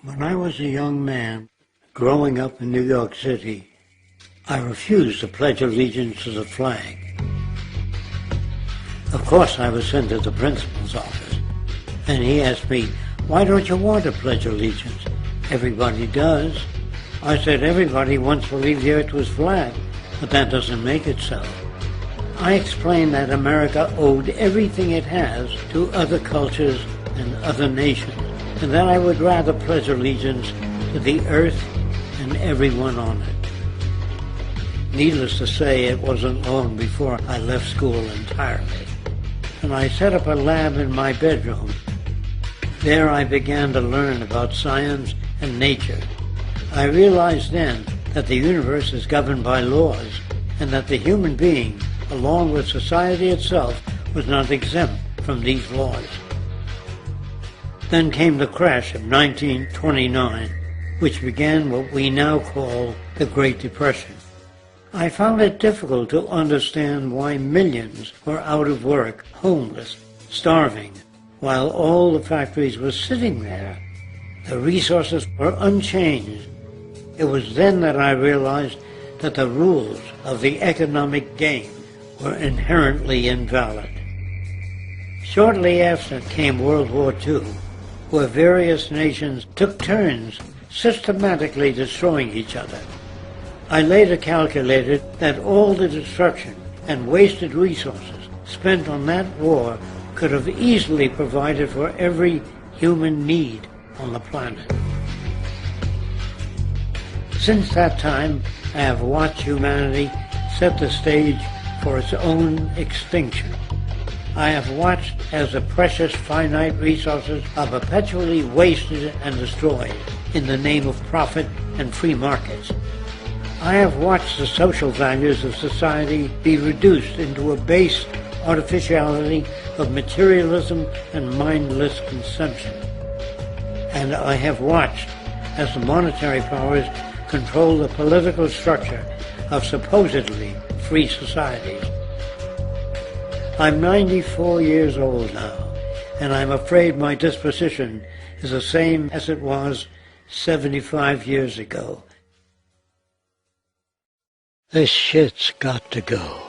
When I was a young man, growing up in New York City, I refused to pledge allegiance to the flag. Of course, I was sent to the principal's office, and he asked me, "Why don't you want to pledge allegiance? Everybody does." I said, "Everybody wants to believe the earth was flat, but that doesn't make it so." I explained that America owed everything it has to other cultures and other nations, and that I would rather pledge allegiance to the earth and everyone on it. Needless to say, it wasn't long before I left school entirely, and I set up a lab in my bedroom. There I began to learn about science and nature. I realized then that the universe is governed by laws, and that the human being, along with society itself, was not exempt from these laws. Then came the crash of 1929, which began what we now call the Great Depression. I found it difficult to understand why millions were out of work, homeless, starving, while all the factories were sitting there. The resources were unchanged. It was then that I realized that the rules of the economic game were inherently invalid. Shortly after came World War II, where various nations took turns systematically destroying each other. I later calculated that all the destruction and wasted resources spent on that war could have easily provided for every human need on the planet. Since that time, I have watched humanity set the stage for its own extinction. I have watched as the precious finite resources are perpetually wasted and destroyed in the name of profit and free markets. I have watched the social values of society be reduced into a base artificiality of materialism and mindless consumption. And I have watched as the monetary powers control the political structure of supposedly free societies. I'm 94 years old now, and I'm afraid my disposition is the same as it was 75 years ago. This shit's got to go.